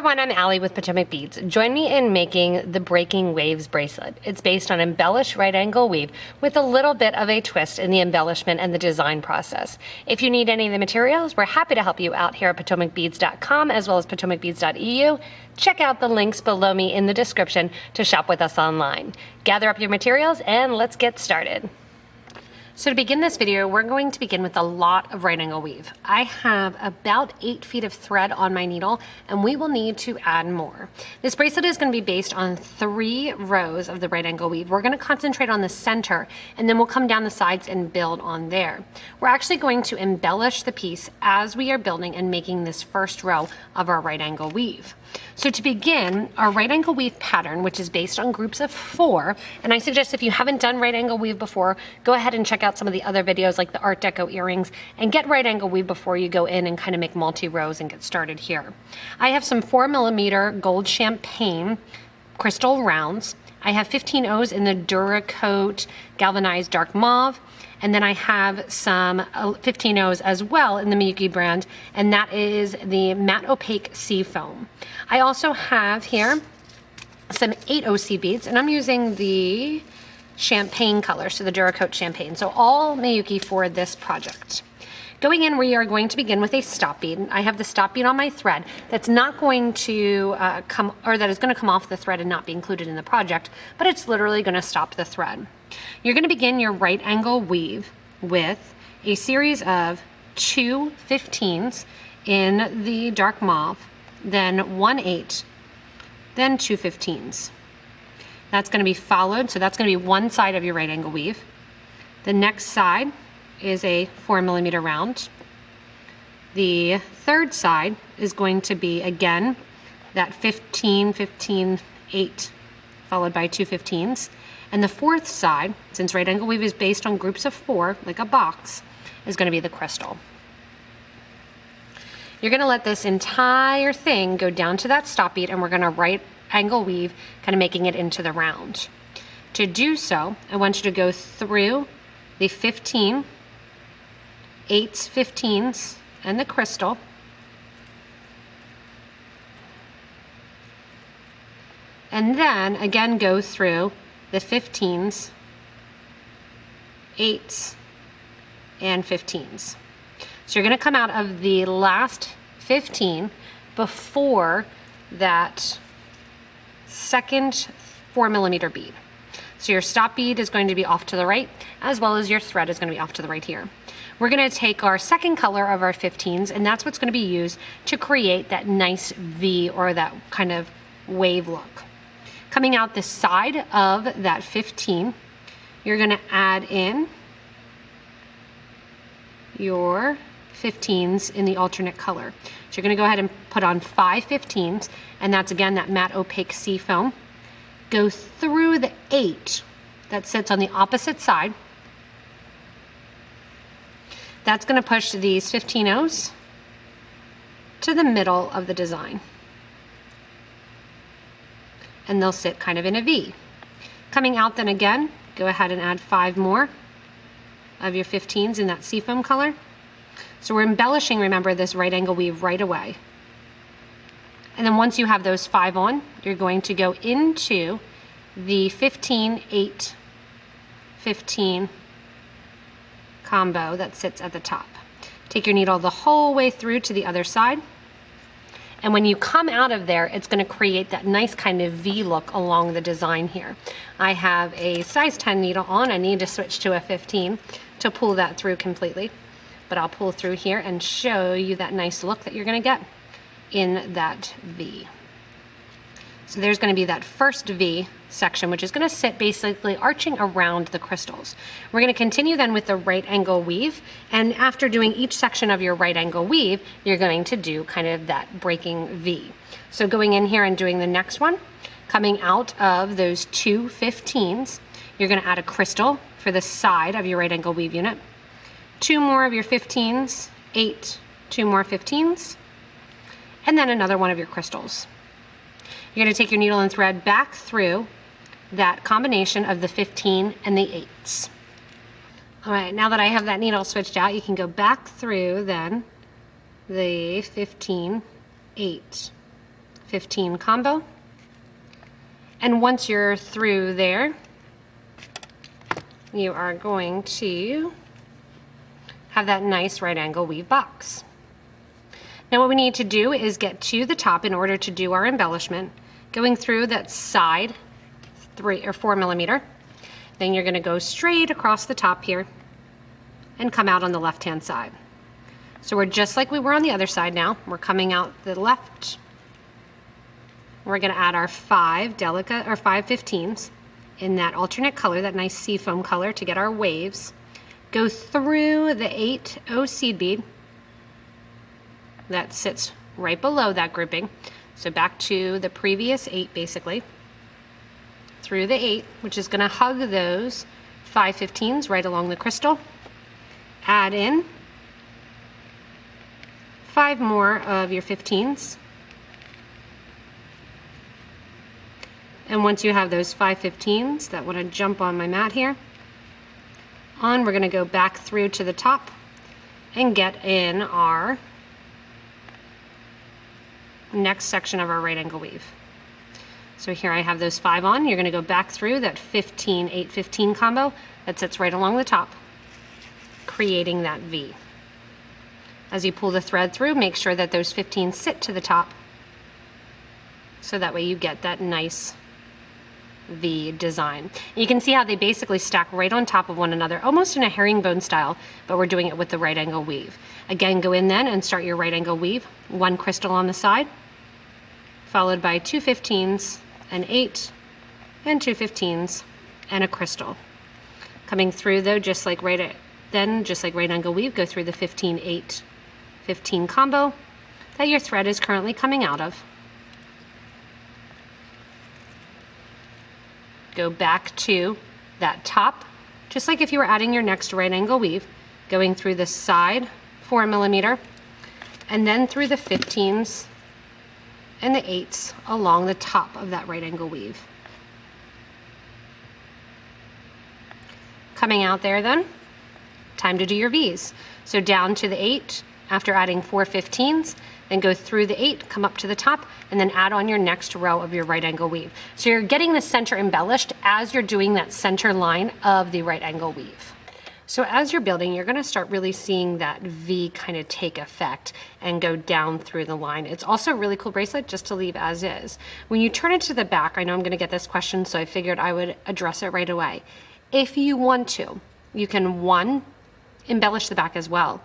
everyone, I'm Allie with Potomac Beads. Join me in making the Breaking Waves Bracelet. It's based on embellished right angle weave with a little bit of a twist in the embellishment and the design process. If you need any of the materials, we're happy to help you out here at PotomacBeads.com as well as PotomacBeads.eu. Check out the links below me in the description to shop with us online. Gather up your materials and let's get started. So to begin this video, we're going to begin with a lot of right angle weave. I have about 8 feet of thread on my needle, and we will need to add more. This bracelet is going to be based on 3 rows of the right angle weave. We're going to concentrate on the center, and then we'll come down the sides and build on there. We're actually going to embellish the piece as we are building and making this first row of our right angle weave. So to begin, our right angle weave pattern, which is based on groups of 4, and I suggest if you haven't done right angle weave before, go ahead and check out some of the other videos like the Art Deco earrings and get right angle weave before you go in and kind of make multi-rows and get started here. I have some 4mm gold champagne crystal rounds. I have 15 O's in the Duracoat galvanized dark mauve. And then I have some 15 O's as well in the Miyuki brand, and that is the matte opaque sea foam. I also have here some 8O seed beads, and I'm using the champagne color, so the Duracoat champagne. So all Miyuki for this project. Going in, we are going to begin with a stop bead. I have the stop bead on my thread that's not going to that is going to come off the thread and not be included in the project, but it's literally going to stop the thread. You're going to begin your right angle weave with a series of 2 15s in the dark mauve, then 1 8, then 2 15s. That's going to be followed, so that's going to be one side of your right angle weave. The next side is a 4mm round. The third side is going to be again that 15, 15, 8, followed by 2 15s. And the fourth side, since right angle weave is based on groups of 4, like a box, is going to be the crystal. You're going to let this entire thing go down to that stop bead, and we're going to right angle weave, kind of making it into the round. To do so, I want you to go through the 15, 8s, 15s, and the crystal. And then again go through the 15s, 8s, and 15s. So you're going to come out of the last 15 before that second 4mm bead. So your stop bead is going to be off to the right, as well as your thread is going to be off to the right here. We're going to take our second color of our 15s, and that's what's going to be used to create that nice V or that kind of wave look. Coming out the side of that 15, you're going to add in your 15s in the alternate color. So you're going to go ahead and put on 5 15s, and that's again that matte opaque sea foam. Go through the 8 that sits on the opposite side. That's going to push these 15 O's to the middle of the design. And they'll sit kind of in a V. Coming out then again, go ahead and add 5 more of your 15s in that seafoam color. So we're embellishing, remember, this right angle weave right away. And then once you have those 5 on, you're going to go into the 15, 8, 15 combo that sits at the top. Take your needle the whole way through to the other side. And when you come out of there, it's going to create that nice kind of V look along the design here. I have a size 10 needle on. I need to switch to a 15 to pull that through completely. But I'll pull through here and show you that nice look that you're going to get in that V. So there's going to be that first V section, which is going to sit basically arching around the crystals. We're going to continue then with the right angle weave, and after doing each section of your right angle weave, you're going to do kind of that breaking V. So going in here and doing the next one, coming out of those 2 15s, you're going to add a crystal for the side of your right angle weave unit, 2 more of your 15s, 8, 2 more 15s, and then another one of your crystals. You're going to take your needle and thread back through that combination of the 15 and the 8s. All right, now that I have that needle switched out, you can go back through then the 15, 8, 15 combo. And once you're through there, you are going to have that nice right angle weave box. Now what we need to do is get to the top in order to do our embellishment, going through that side 3 or 4 millimeter. Then you're going to go straight across the top here and come out on the left hand side. So we're just like we were on the other side now. We're coming out the left. We're going to add our 5 delicate or 5 15s in that alternate color, that nice seafoam color, to get our waves. Go through the 8 seed bead that sits right below that grouping. So back to the previous 8 basically. Through the 8, which is going to hug those 5 15s right along the crystal. Add in 5 more of your 15s. And once you have those 5 15s that want to jump on my mat here, we're going to go back through to the top and get in our next section of our right angle weave. So here I have those 5 on. You're going to go back through that 15, 8, 15 combo that sits right along the top, creating that V. As you pull the thread through, make sure that those 15s sit to the top, so that way you get that nice V design. You can see how they basically stack right on top of one another, almost in a herringbone style, but we're doing it with the right angle weave. Again, go in then and start your right angle weave. 1 crystal on the side, followed by 2 15s, an 8, and 2 15s, and a crystal. Coming through though, just like right angle weave, go through the 15, 8, 15 combo that your thread is currently coming out of. Go back to that top, just like if you were adding your next right angle weave, going through the side 4 millimeter, and then through the 15s and the 8s along the top of that right angle weave. Coming out there then, time to do your V's. So down to the 8 after adding 4 15s, then go through the 8, come up to the top, and then add on your next row of your right angle weave. So you're getting the center embellished as you're doing that center line of the right angle weave. So as you're building, you're gonna start really seeing that V kind of take effect and go down through the line. It's also a really cool bracelet just to leave as is. When you turn it to the back, I know I'm gonna get this question, so I figured I would address it right away. If you want to, you can 1, embellish the back as well.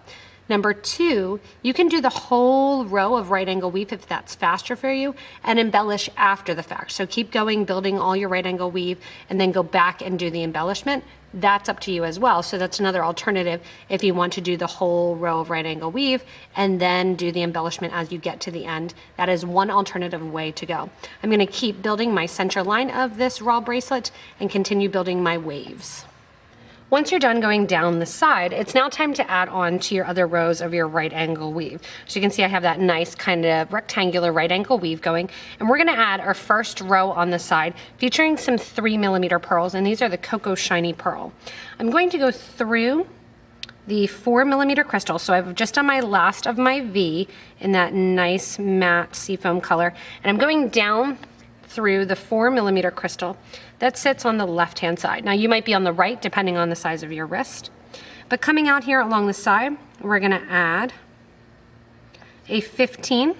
Number 2, you can do the whole row of right angle weave if that's faster for you, and embellish after the fact. So keep going, building all your right angle weave, and then go back and do the embellishment. That's up to you as well. So that's another alternative if you want to do the whole row of right angle weave and then do the embellishment as you get to the end. That is one alternative way to go. I'm going to keep building my center line of this raw bracelet and continue building my waves. Once you're done going down the side, it's now time to add on to your other rows of your right angle weave. So you can see I have that nice kind of rectangular right angle weave going, and we're gonna add our first row on the side featuring some 3 millimeter pearls, and these are the Cocoa Shiny Pearl. I'm going to go through the 4 millimeter crystal, so I've just done my last of my V in that nice matte seafoam color, and I'm going down through the 4 millimeter crystal that sits on the left hand side. Now you might be on the right depending on the size of your wrist, but coming out here along the side, we're gonna add a 15,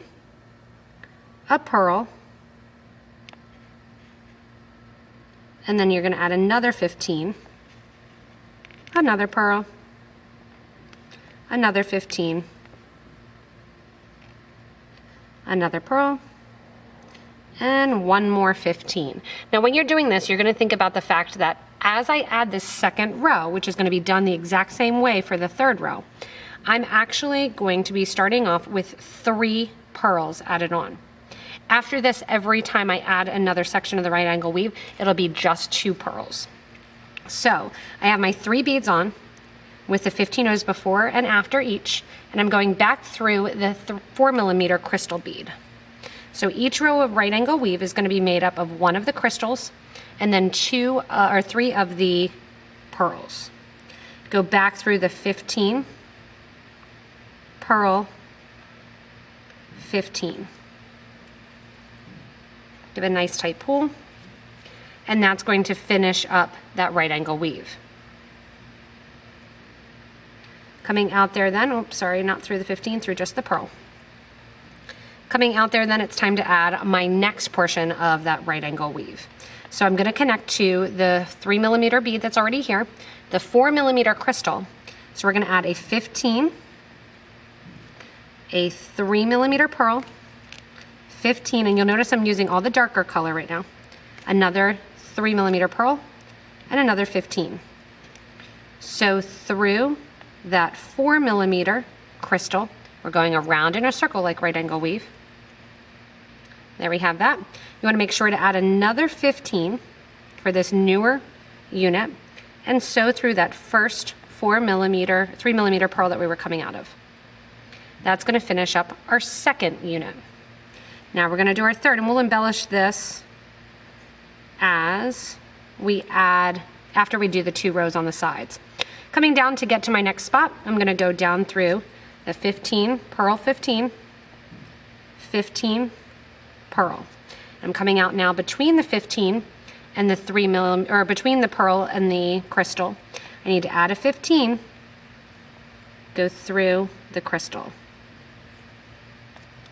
a pearl, and then you're gonna add another 15, another pearl, another 15, another pearl, and one more 15. Now when you're doing this, you're gonna think about the fact that as I add this second row, which is gonna be done the exact same way for the third row, I'm actually going to be starting off with 3 pearls added on. After this, every time I add another section of the right angle weave, it'll be just 2 pearls. So I have my 3 beads on with the 15 O's before and after each, and I'm going back through the 4 millimeter crystal bead. So each row of right angle weave is going to be made up of 1 of the crystals and then 2 or 3 of the pearls. Go back through the 15, pearl, 15. Give it a nice tight pull. And that's going to finish up that right angle weave. Coming out there then, oops, sorry, not through the 15, through just the pearl. Coming out there then, it's time to add my next portion of that right angle weave. So I'm going to connect to the 3mm bead that's already here, the 4mm crystal. So we're going to add a 15, a 3mm pearl, 15, and you'll notice I'm using all the darker color right now, another 3mm pearl, and another 15. So through that 4mm crystal, we're going around in a circle like right angle weave. There we have that. You want to make sure to add another 15 for this newer unit and sew through that first 3mm pearl that we were coming out of. That's going to finish up our second unit. Now we're going to do our third, and we'll embellish this as we add, after we do the 2 rows on the sides. Coming down to get to my next spot, I'm going to go down through the 15, pearl 15, 15, pearl. I'm coming out now between the 15 and the 3mm, or between the pearl and the crystal. I need to add a 15, go through the crystal.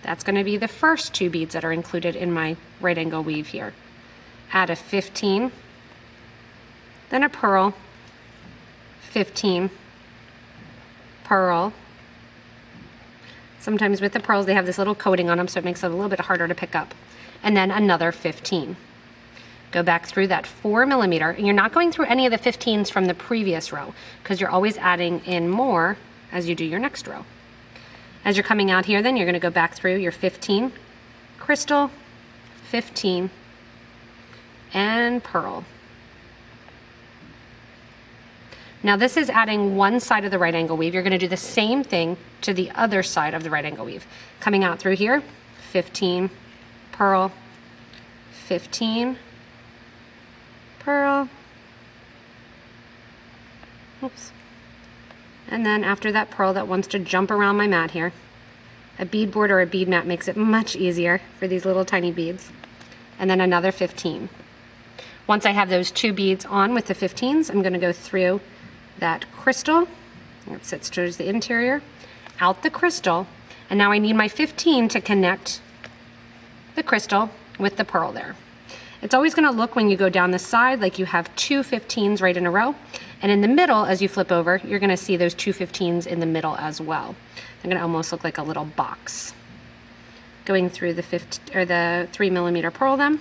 That's going to be the first 2 beads that are included in my right angle weave here. Add a 15, then a pearl, 15, pearl. Sometimes with the pearls they have this little coating on them, so it makes it a little bit harder to pick up. And then another 15. Go back through that 4mm, and you're not going through any of the 15s from the previous row because you're always adding in more as you do your next row. As you're coming out here then, you're going to go back through your 15, crystal, 15, and pearl. Now this is adding one side of the right angle weave. You're going to do the same thing to the other side of the right angle weave. Coming out through here, 15, pearl, 15, pearl, oops. And then after that pearl that wants to jump around my mat here, a bead board or a bead mat makes it much easier for these little tiny beads. And then another 15. Once I have those 2 beads on with the 15s, I'm going to go through that crystal. It sits towards the interior, out the crystal, and now I need my 15 to connect the crystal with the pearl there. It's always going to look when you go down the side like you have 2 15s right in a row, and in the middle as you flip over you're going to see those 2 15s in the middle as well. They're going to almost look like a little box. Going through the 3mm pearl then.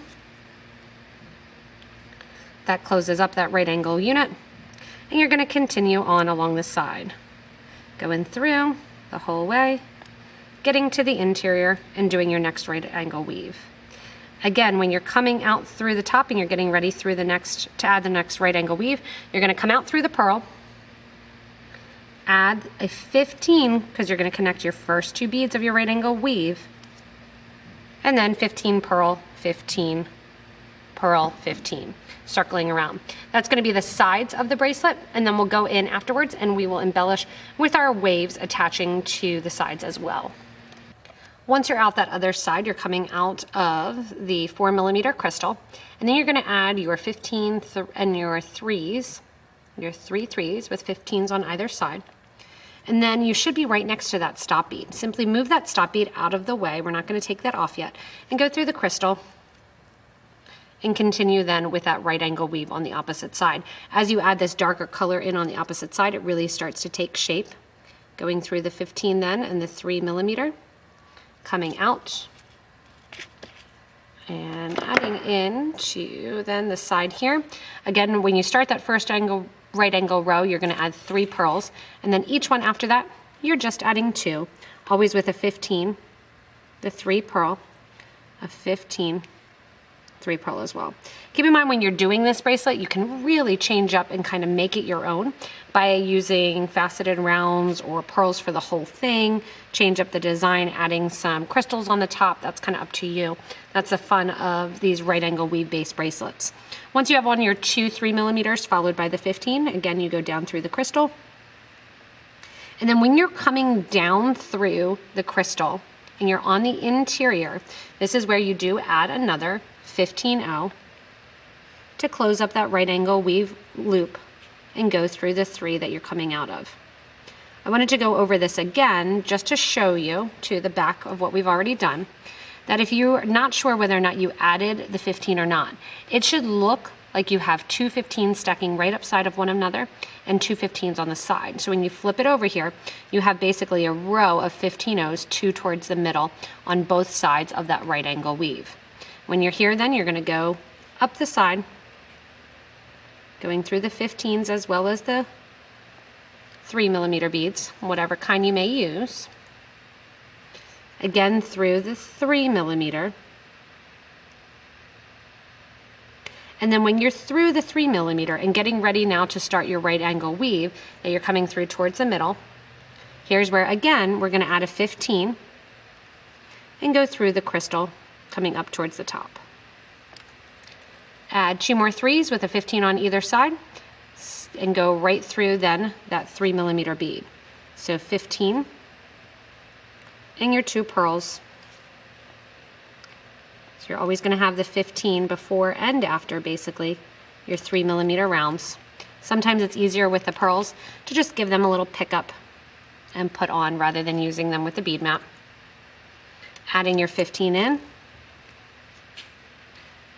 That closes up that right angle unit, and you're going to continue on along the side, going through the whole way, getting to the interior and doing your next right angle weave. Again, when you're coming out through the top and you're getting ready through the next to add the next right angle weave, you're going to come out through the pearl, add a 15 because you're going to connect your first 2 beads of your right angle weave, and then 15 pearl, 15 pearl, 15, circling around. That's going to be the sides of the bracelet, and then we'll go in afterwards and we will embellish with our waves attaching to the sides as well. Once you're out that other side, you're coming out of the 4mm crystal, and then you're going to add your 15 and your 3s, your 3 3s with 15s on either side. And then you should be right next to that stop bead. Simply move that stop bead out of the way. We're not going to take that off yet. And go through the crystal and continue then with that right angle weave on the opposite side. As you add this darker color in on the opposite side, it really starts to take shape. Going through the 15 then and the 3mm, coming out and adding in to then the side here. Again, when you start that first right angle row, you're going to add 3 pearls, and then each one after that you're just adding 2, always with a 15, the 3 pearl, a 15, 3 pearl as well. Keep in mind when you're doing this bracelet, you can really change up and kind of make it your own by using faceted rounds or pearls for the whole thing. Change up the design, adding some crystals on the top. That's kind of up to you. That's the fun of these right angle weave based bracelets. Once you have on your 2 3mm followed by the 15, again you go down through the crystal. And then when you're coming down through the crystal and you're on the interior, this is where you do add another 15-0 to close up that right angle weave loop and go through the 3 that you're coming out of. I wanted to go over this again just to show you to the back of what we've already done, that if you're not sure whether or not you added the 15 or not, it should look like you have 2 15s stacking right upside of one another and 2 15s on the side. So when you flip it over here, you have basically a row of 15-0s, 2 towards the middle on both sides of that right angle weave. When you're here, then you're going to go up the side, going through the 15s as well as the 3mm beads, whatever kind you may use. Again through the 3mm. And then when you're through the 3mm and getting ready now to start your right angle weave that you're coming through towards the middle, here's where again we're going to add a 15 and go through the crystal coming up towards the top. Add 2 more 3s with a 15 on either side and go right through then that 3mm bead. So 15 and your 2 pearls. So you're always going to have the 15 before and after basically your 3mm rounds. Sometimes it's easier with the pearls to just give them a little pickup and put on rather than using them with the bead mat. Adding your 15 in.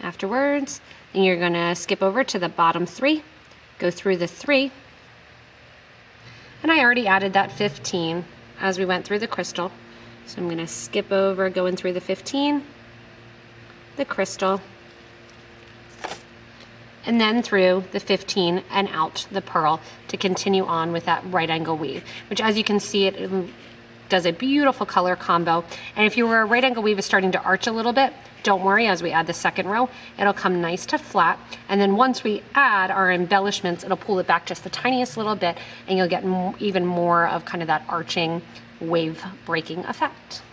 Afterwards, and you're going to skip over to the bottom 3, go through the 3, and I already added that 15 as we went through the crystal. So I'm going to skip over going through the 15, the crystal, and then through the 15 and out the pearl to continue on with that right angle weave, which as you can see it does a beautiful color combo. And if your right angle weave is starting to arch a little bit, don't worry, as we add the second row, it'll come nice to flat. And then once we add our embellishments, it'll pull it back just the tiniest little bit and you'll get even more of kind of that arching wave breaking effect.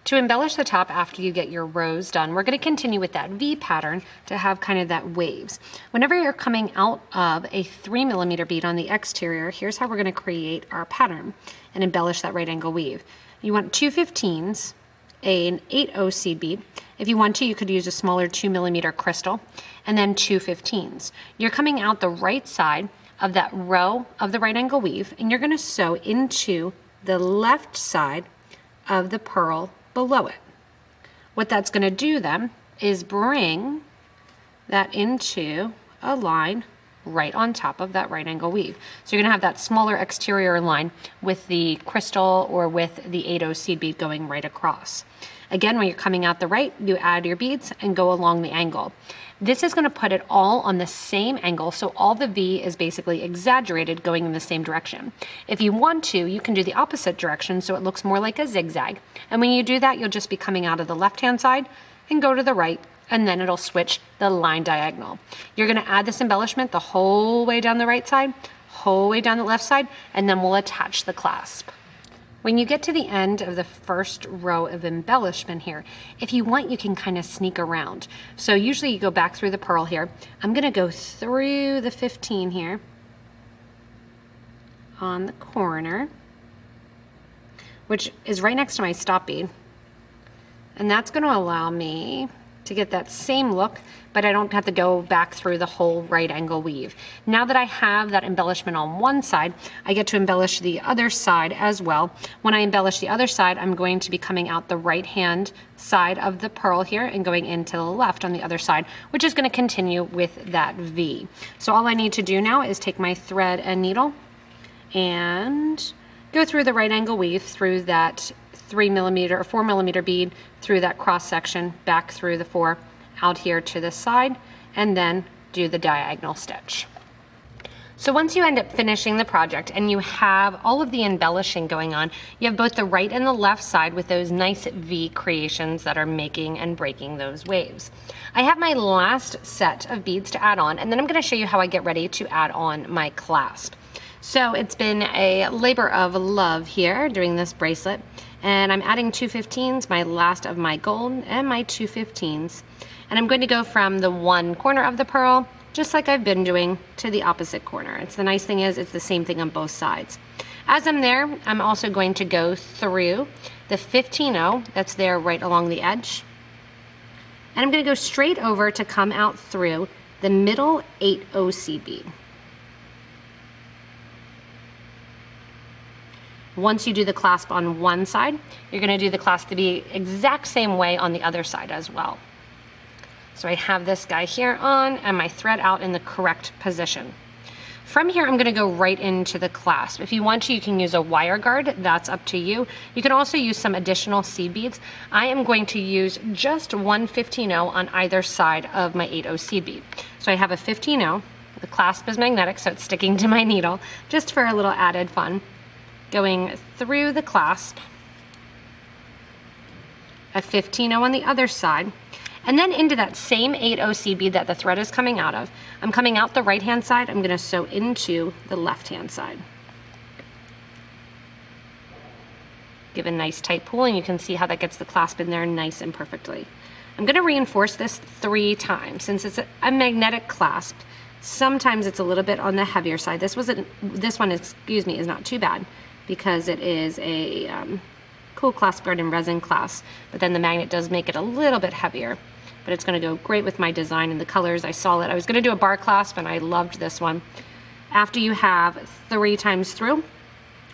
To embellish the top after you get your rows done, we're going to continue with that V pattern to have kind of that waves. Whenever you're coming out of a 3mm bead on the exterior, here's how we're going to create our pattern and embellish that right angle weave. You want 2 15s, an 8/0 seed bead. If you want to, you could use a smaller 2mm crystal, and then 2 15s. You're coming out the right side of that row of the right angle weave, and you're going to sew into the left side of the pearl below it. What that's going to do then is bring that into a line right on top of that right angle weave. So you're going to have that smaller exterior line with the crystal or with the 8/0 seed bead going right across. Again, when you're coming out the right, you add your beads and go along the angle. This is going to put it all on the same angle, so all the V is basically exaggerated going in the same direction. If you want to, you can do the opposite direction so it looks more like a zigzag. And when you do that, you'll just be coming out of the left-hand side and go to the right, and then it'll switch the line diagonal. You're going to add this embellishment the whole way down the right side, whole way down the left side, and then we'll attach the clasp. When you get to the end of the first row of embellishment here, if you want, you can kind of sneak around. So usually you go back through the pearl here. I'm going to go through the 15 here on the corner, which is right next to my stop bead. And that's going to allow me to get that same look, but I don't have to go back through the whole right angle weave. Now that I have that embellishment on one side, I get to embellish the other side as well. When I embellish the other side, I'm going to be coming out the right hand side of the pearl here and going into the left on the other side, which is going to continue with that V. So all I need to do now is take my thread and needle and go through the right angle weave through that 3mm or 4mm bead, through that cross section, back through the 4, out here to the side, and then do the diagonal stitch. So once you end up finishing the project and you have all of the embellishing going on, you have both the right and the left side with those nice V creations that are making and breaking those waves. I have my last set of beads to add on, and then I'm going to show you how I get ready to add on my clasp. So it's been a labor of love here doing this bracelet, and I'm adding 2 15s, my last of my gold, and my 2 15s. And I'm going to go from the one corner of the pearl, just like I've been doing, to the opposite corner. It's the nice thing is it's the same thing on both sides. As I'm there, I'm also going to go through the 15/0 that's there right along the edge, And I'm going to go straight over to come out through the middle 8/0 seed bead. Once you do the clasp on one side, you're going to do the clasp the exact same way on the other side as well. So I have this guy here on and my thread out in the correct position. From here, I'm going to go right into the clasp. If you want to, you can use a wire guard. That's up to you. You can also use some additional seed beads. I am going to use just one 15/0 on either side of my 8/0 seed bead. So I have a 15/0. The clasp is magnetic, so it's sticking to my needle, just for a little added fun. Going through the clasp, a 15/0 on the other side, and then into that same 8/0 seed bead that the thread is coming out of. I'm coming out the right hand side, I'm going to sew into the left hand side. Give a nice tight pull, and you can see how that gets the clasp in there nice and perfectly. I'm going to reinforce this 3 times. Since it's a magnetic clasp, sometimes it's a little bit on the heavier side. This one, excuse me, is not too bad, because it is a cool clasp guard and resin clasp, but then the magnet does make it a little bit heavier. But it's going to go great with my design and the colors. I saw it. I was going to do a bar clasp, and I loved this one. After you have 3 times through,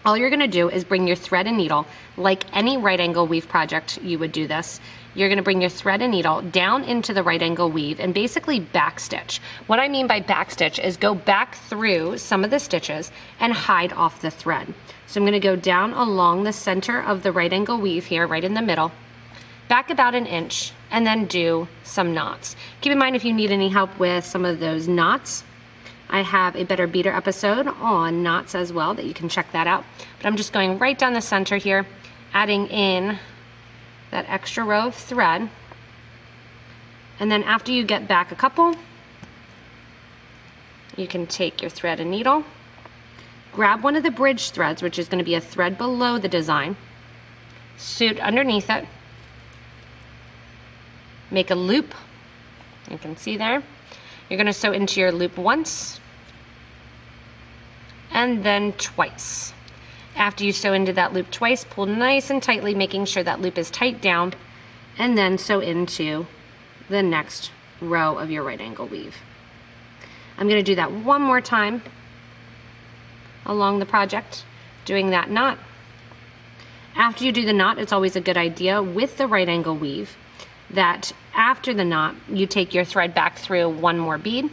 all you're going to do is bring your thread and needle, like any right angle weave project you would do this. You're going to bring your thread and needle down into the right angle weave and basically backstitch. What I mean by backstitch is go back through some of the stitches and hide off the thread. So I'm going to go down along the center of the right angle weave here, right in the middle, back about 1 inch, and then do some knots. Keep in mind, if you need any help with some of those knots, I have a Better Beater episode on knots as well that you can check that out. But I'm just going right down the center here, adding in that extra row of thread. And then after you get back a couple, you can take your thread and needle, grab one of the bridge threads, which is going to be a thread below the design, suit underneath it, make a loop. You can see there. You're going to sew into your loop once and then twice. After you sew into that loop twice, pull nice and tightly, making sure that loop is tight down, and then sew into the next row of your right angle weave. I'm going to do that one more time along the project, doing that knot. After you do the knot, it's always a good idea with the right angle weave that after the knot, you take your thread back through one more bead.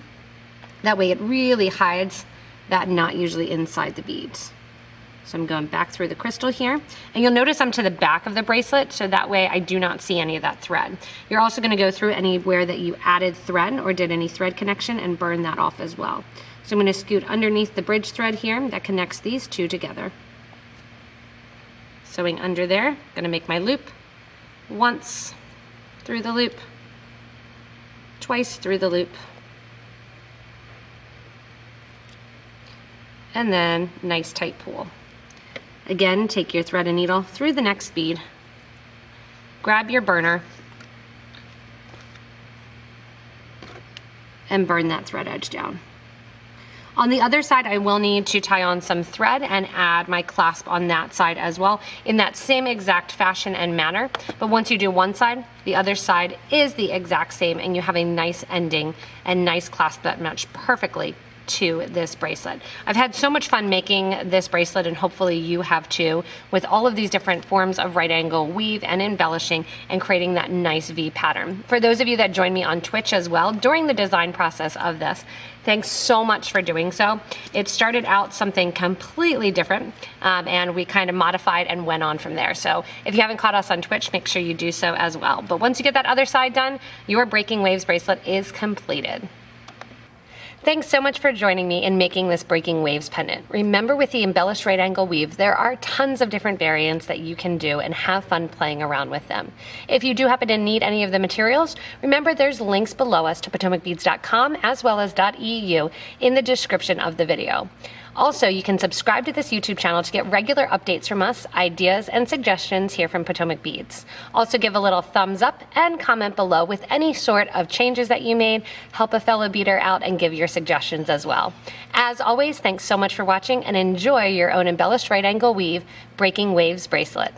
That way it really hides that knot usually inside the beads. So I'm going back through the crystal here, and you'll notice I'm to the back of the bracelet, so that way I do not see any of that thread. You're also going to go through anywhere that you added thread or did any thread connection and burn that off as well. So I'm going to scoot underneath the bridge thread here that connects these two together. Sewing under there, going to make my loop once through the loop, twice through the loop, and then nice tight pull. Again, take your thread and needle through the next bead, grab your burner, and burn that thread edge down. On the other side, I will need to tie on some thread and add my clasp on that side as well in that same exact fashion and manner. But once you do one side, the other side is the exact same, and you have a nice ending and nice clasp that match perfectly to this bracelet. I've had so much fun making this bracelet, and hopefully you have too, with all of these different forms of right angle weave and embellishing and creating that nice V pattern. For those of you that join me on Twitch as well during the design process of this, thanks so much for doing so. It started out something completely different, and we kind of modified and went on from there. So if you haven't caught us on Twitch, make sure you do so as well. But once you get that other side done, your Breaking Waves bracelet is completed. Thanks so much for joining me in making this Breaking Waves pendant. Remember, with the embellished right angle weave, there are tons of different variants that you can do and have fun playing around with them. If you do happen to need any of the materials, remember there's links below us to PotomacBeads.com as well as .eu in the description of the video. Also, you can subscribe to this YouTube channel to get regular updates from us, ideas, and suggestions here from Potomac Beads. Also, give a little thumbs up and comment below with any sort of changes that you made, help a fellow beater out, and give your suggestions as well. As always, thanks so much for watching, and enjoy your own embellished right angle weave Breaking Waves bracelet.